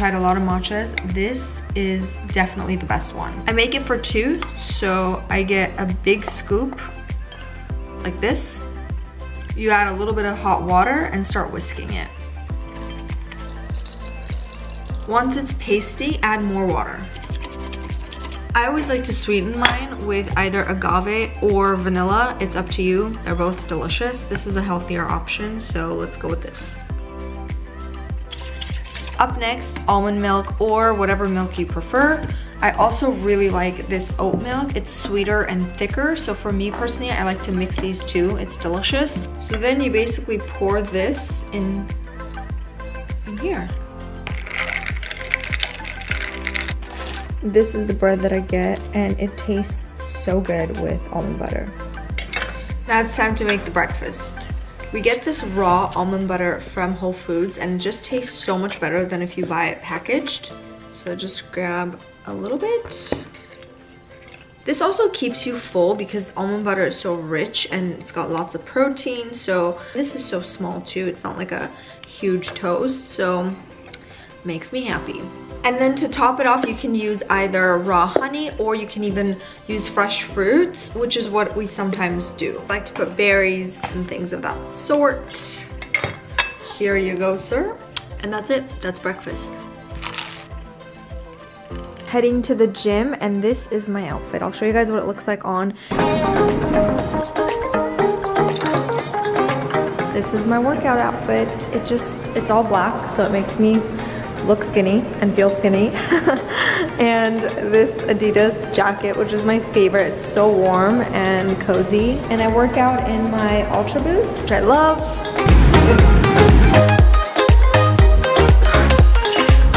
tried a lot of matchas. This is definitely the best one. I make it for 2, so I get a big scoop like this. You add a little bit of hot water and start whisking it. Once it's pasty, add more water. I always like to sweeten mine with either agave or vanilla. It's up to you. They're both delicious. This is a healthier option, so let's go with this. Up next, almond milk or whatever milk you prefer. I also really like this oat milk. It's sweeter and thicker, so for me personally, I like to mix these two. It's delicious. So then you basically pour this in here. This is the bread that I get, and it tastes so good with almond butter. Now it's time to make the breakfast. We get this raw almond butter from Whole Foods, and it just tastes so much better than if you buy it packaged. So just grab a little bit. This also keeps you full because almond butter is so rich and it's got lots of protein. So this is so small too. It's not like a huge toast, so makes me happy. And then to top it off, you can use either raw honey or you can even use fresh fruits, which is what we sometimes do. I like to put berries and things of that sort. Here you go, sir. And that's it. That's breakfast. Heading to the gym, and this is my outfit. I'll show you guys what it looks like on. This is my workout outfit. It's all black, so it makes me look skinny and feel skinny. And this Adidas jacket, which is my favorite. It's so warm and cozy. And I work out in my Ultra Boost, which I love.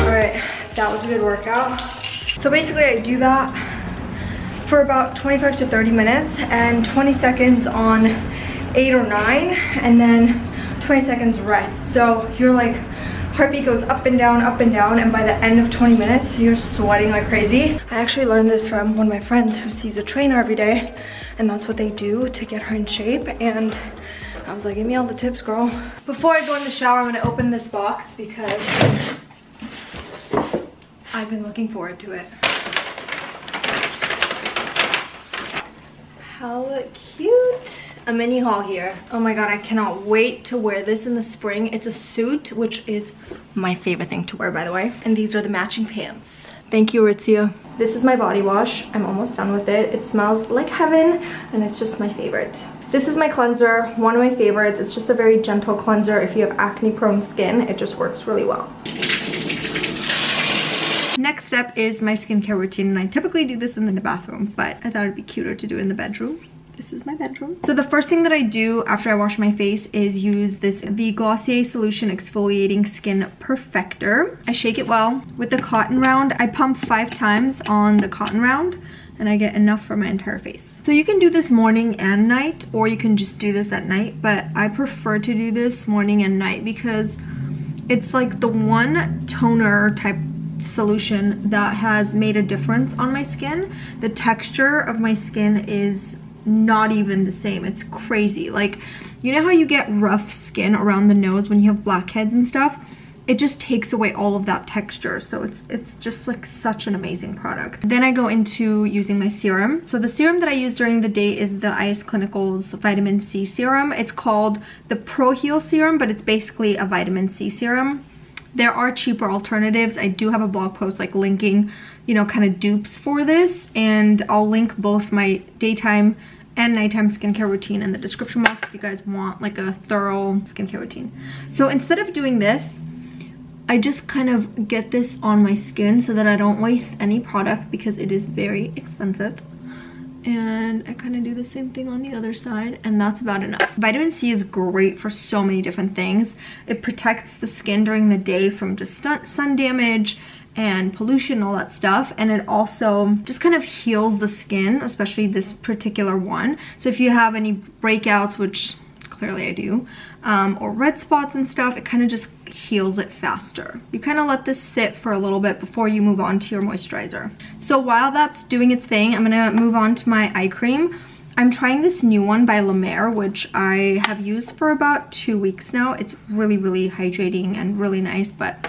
All right, that was a good workout. So basically I do that for about 25 to 30 minutes and 20 seconds on 8 or 9, and then 20 seconds rest. So you're like, heartbeat goes up and down, and by the end of 20 minutes, you're sweating like crazy. I actually learned this from one of my friends who sees a trainer every day, and that's what they do to get her in shape. And I was like, give me all the tips, girl. Before I go in the shower, I'm gonna open this box because I've been looking forward to it. How cute. A mini haul here. Oh my god, I cannot wait to wear this in the spring. It's a suit, which is my favorite thing to wear, by the way. And these are the matching pants. Thank you, Aritzia. This is my body wash. I'm almost done with it. It smells like heaven, and it's just my favorite. This is my cleanser, one of my favorites. It's just a very gentle cleanser. If you have acne-prone skin, it just works really well. Next step is my skincare routine, and I typically do this in the bathroom, but I thought it'd be cuter to do it in the bedroom. This is my bedroom. So the first thing that I do after I wash my face is use the Glossier Solution Exfoliating Skin Perfector. I shake it well. With the cotton round, I pump 5 times on the cotton round, and I get enough for my entire face. So you can do this morning and night, or you can just do this at night, but I prefer to do this morning and night because it's like the one toner type solution that has made a difference on my skin. The texture of my skin is not even the same. It's crazy. Like, you know how you get rough skin around the nose when you have blackheads and stuff? It just takes away all of that texture. So it's just like such an amazing product. Then I go into using my serum. So the serum that I use during the day is the IS Clinical's vitamin C serum. It's called the Pro Heal serum, but it's basically a vitamin C serum. There are cheaper alternatives. I do have a blog post like linking, you know, kind of dupes for this, and I'll link both my daytime and nighttime skincare routine in the description box if you guys want like a thorough skincare routine. So instead of doing this, I just kind of get this on my skin so that I don't waste any product because it is very expensive. And I kind of do the same thing on the other side, and that's about enough. Vitamin C is great for so many different things. It protects the skin during the day from just sun damage and pollution, all that stuff, and it also just kind of heals the skin, especially this particular one. So if you have any breakouts, which clearly I do, or red spots and stuff, it kind of just heals it faster. You kind of let this sit for a little bit before you move on to your moisturizer. So while that's doing its thing, I'm gonna move on to my eye cream. I'm trying this new one by La Mer, which I have used for about 2 weeks now. It's really, really hydrating and really nice, but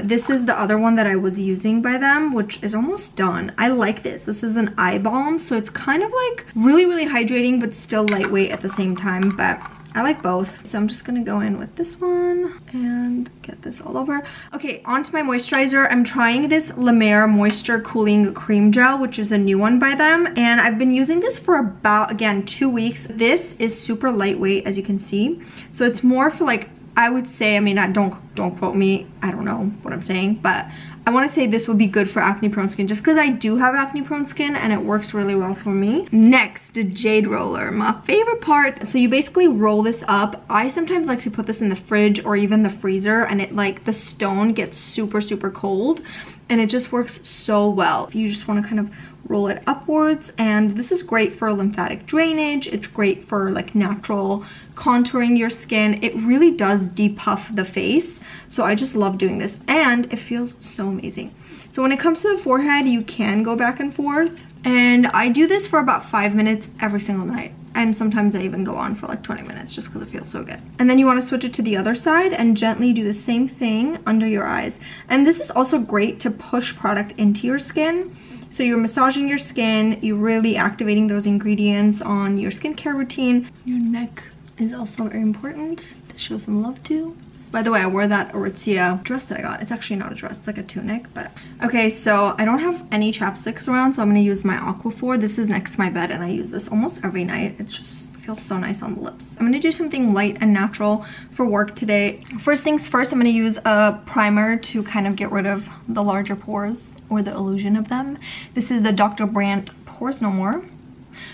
This is the other one that I was using by them, which is almost done. I like this. This is an eye balm, so it's kind of like really, really hydrating, but still lightweight at the same time, but I like both. So I'm just gonna go in with this one and get this all over. Okay, onto my moisturizer. I'm trying this La Mer Moisture Cooling Cream Gel, which is a new one by them. And I've been using this for about, again, 2 weeks. This is super lightweight, as you can see. So it's more for like, I would say, I mean, don't quote me, I don't know what I'm saying, but I want to say this would be good for acne prone skin just because I do have acne prone skin and it works really well for me. Next, the Jade Roller, my favorite part. So you basically roll this up. I sometimes like to put this in the fridge or even the freezer, and it like the stone gets super, super cold and it just works so well. You just want to kind of roll it upwards, and this is great for lymphatic drainage. It's great for like natural contouring your skin. It really does depuff the face, so I just love doing this and it feels so amazing. So when it comes to the forehead, you can go back and forth, and I do this for about 5 minutes every single night, and sometimes I even go on for like 20 minutes just because it feels so good. And then you want to switch it to the other side and gently do the same thing under your eyes. And this is also great to push product into your skin. So you're massaging your skin, you're really activating those ingredients on your skincare routine. Your neck is also very important to show some love to. By the way, I wore that Aritzia dress that I got. It's actually not a dress, it's like a tunic, but... Okay, so I don't have any chapsticks around, so I'm gonna use my Aquaphor. This is next to my bed and I use this almost every night. It just feels so nice on the lips. I'm gonna do something light and natural for work today. First things first, I'm gonna use a primer to kind of get rid of the larger pores, or the illusion of them. This is the Dr. Brandt Pores No More.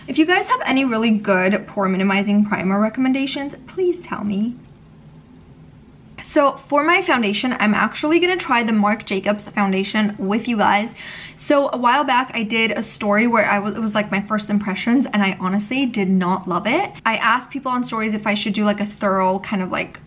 If you guys have any really good pore minimizing primer recommendations, please tell me. So for my foundation, I'm actually gonna try the Marc Jacobs foundation with you guys. So a while back, I did a story where it was like my first impressions, and I honestly did not love it. I asked people on stories if I should do like a thorough kind of like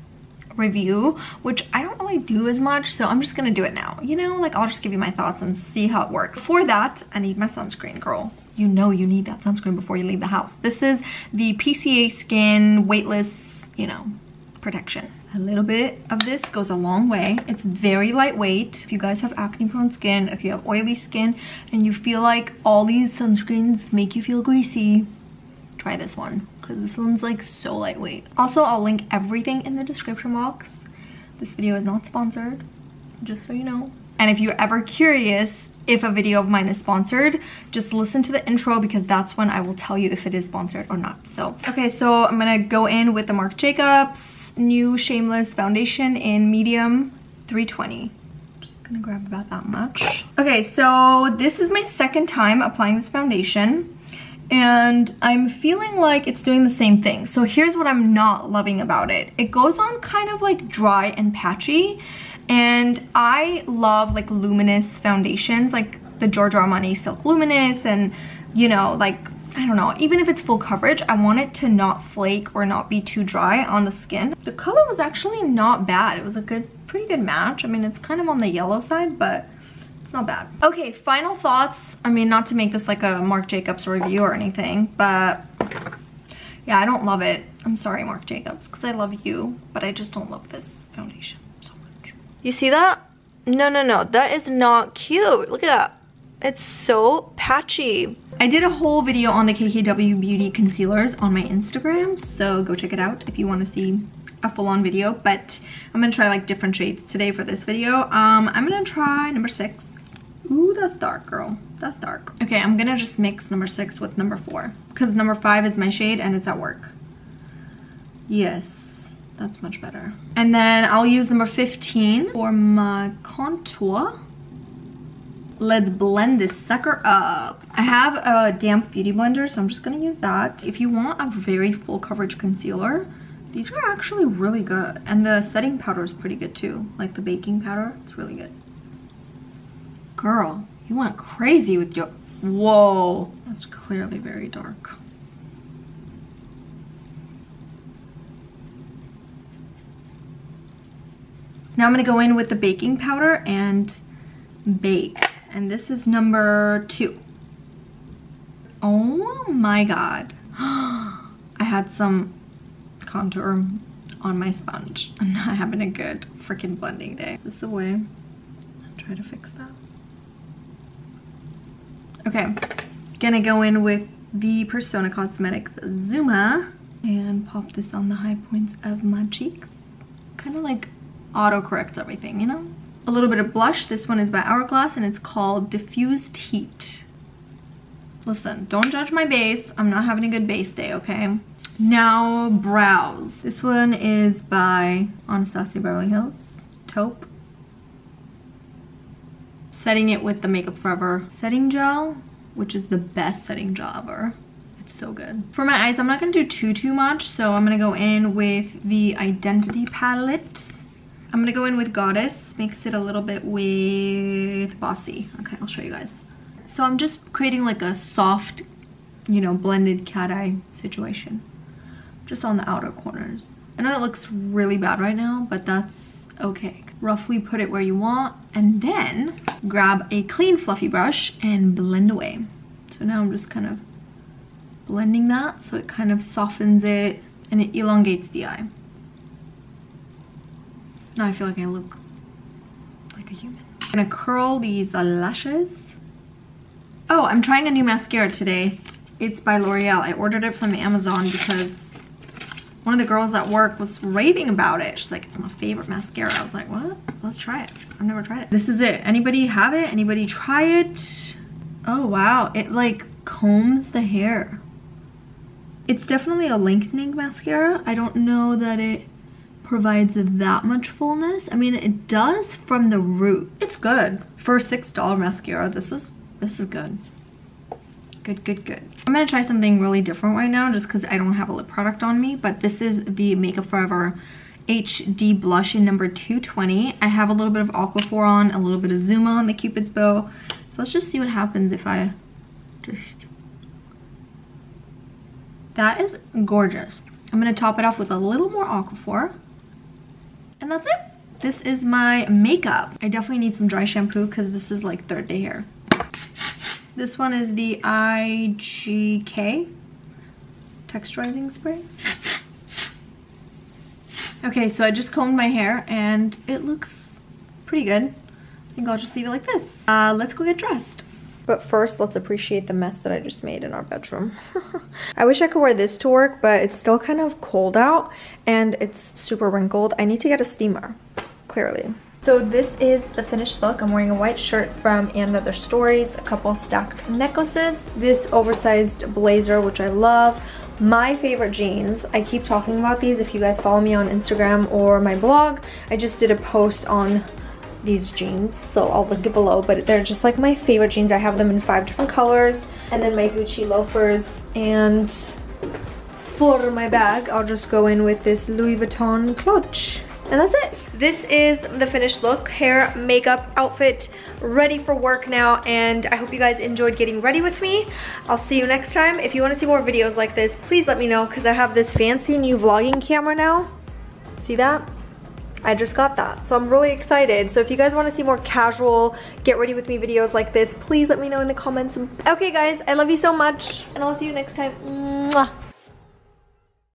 review, which I don't really do as much, so I'm just gonna do it now. You know, like I'll just give you my thoughts and see how it works. For that, I need my sunscreen, girl. You know you need that sunscreen before you leave the house. This is the PCA Skin Weightless, you know, protection. A little bit of this goes a long way. It's very lightweight. If you guys have acne prone skin, if you have oily skin, and you feel like all these sunscreens make you feel greasy, try this one, because this one's like so lightweight. Also, I'll link everything in the description box. This video is not sponsored, just so you know. And if you're ever curious if a video of mine is sponsored, just listen to the intro, because that's when I will tell you if it is sponsored or not. So, okay, so I'm gonna go in with the Marc Jacobs new Shameless Foundation in medium 320. Just gonna grab about that much. Okay, so this is my second time applying this foundation, and I'm feeling like it's doing the same thing. So here's what I'm not loving about it. It goes on kind of like dry and patchy, and I love like luminous foundations, like the Giorgio Armani Silk Luminous, and you know, like, I don't know, even if it's full coverage, I want it to not flake or not be too dry on the skin. The color was actually not bad. It was a pretty good match. I mean, it's kind of on the yellow side, but it's not bad. Okay, final thoughts. I mean, not to make this like a Marc Jacobs review or anything, but yeah, I don't love it. I'm sorry, Marc Jacobs, because I love you, but I just don't love this foundation so much. You see that? No, that is not cute. Look at that. It's so patchy. I did a whole video on the KKW Beauty Concealers on my Instagram, so go check it out if you want to see a full-on video. But I'm gonna try like different shades today for this video. I'm gonna try number 6. Ooh, that's dark, girl. That's dark. Okay, I'm gonna just mix number 6 with number 4, because number 5 is my shade and it's at work. Yes, that's much better. And then I'll use number 15 for my contour. Let's blend this sucker up. I have a damp beauty blender, so I'm just gonna use that. If you want a very full coverage concealer, these are actually really good. And the setting powder is pretty good too. Like the baking powder, it's really good. Girl, you went crazy with your, whoa. That's clearly very dark. Now I'm gonna go in with the baking powder and bake. And this is number 2. Oh my god. I had some contour on my sponge. I'm not having a good freaking blending day. Is this the way? try to fix that. Okay, gonna go in with the Persona Cosmetics Zuma and pop this on the high points of my cheeks. Kind of like auto-corrects everything, you know? A little bit of blush. This one is by Hourglass and it's called Diffused Heat. Listen, don't judge my base. I'm not having a good base day, okay? Now, brows. This one is by Anastasia Beverly Hills. Taupe. Setting it with the Makeup Forever setting gel, which is the best setting gel ever. It's so good. For my eyes, I'm not gonna do too much, so I'm gonna go in with the Identity palette. I'm gonna go in with Goddess, mix it a little bit with Bossy. Okay, I'll show you guys. So I'm just creating like a soft, you know, blended cat eye situation. Just on the outer corners. I know it looks really bad right now, but that's okay. Roughly put it where you want, and then grab a clean fluffy brush and blend away. So now I'm just kind of blending that so it kind of softens it and it elongates the eye. Now I feel like I look like a human. I'm gonna curl these lashes. Oh, I'm trying a new mascara today. It's by L'Oreal. I ordered it from Amazon because one of the girls at work was raving about it. She's like, it's my favorite mascara. I was like, what? Let's try it. I've never tried it. This is it. Anybody have it? Anybody try it? Oh, wow. It like combs the hair. It's definitely a lengthening mascara. I don't know that it provides that much fullness. I mean, it does from the root. It's good. For a $6 mascara, this is good. Good. I'm gonna try something really different right now just because I don't have a lip product on me, but this is the Makeup Forever HD blush in number 220. I have a little bit of Aquaphor on, a little bit of Zuma on the Cupid's bow. So let's just see what happens if I just... That is gorgeous. I'm gonna top it off with a little more Aquaphor. And that's it. This is my makeup. I definitely need some dry shampoo because this is like third day hair. This one is the IGK texturizing spray. Okay, so I just combed my hair and it looks pretty good. I think I'll just leave it like this. Let's go get dressed. But first, let's appreciate the mess that I just made in our bedroom. I wish I could wear this to work, but it's still kind of cold out and it's super wrinkled. I need to get a steamer, clearly. So this is the finished look. I'm wearing a white shirt from And Other Stories, a couple stacked necklaces, this oversized blazer, which I love, my favorite jeans. I keep talking about these. If you guys follow me on Instagram or my blog, I just did a post on these jeans, so I'll link it below, but they're just like my favorite jeans. I have them in 5 different colors. And then my Gucci loafers, and for my bag, I'll just go in with this Louis Vuitton clutch. And that's it. This is the finished look, hair, makeup, outfit, ready for work now, and I hope you guys enjoyed getting ready with me. I'll see you next time. If you want to see more videos like this, please let me know, because I have this fancy new vlogging camera now. See that? I just got that, so I'm really excited. So if you guys want to see more casual, get ready with me videos like this, please let me know in the comments. Okay guys, I love you so much, and I'll see you next time. Mwah.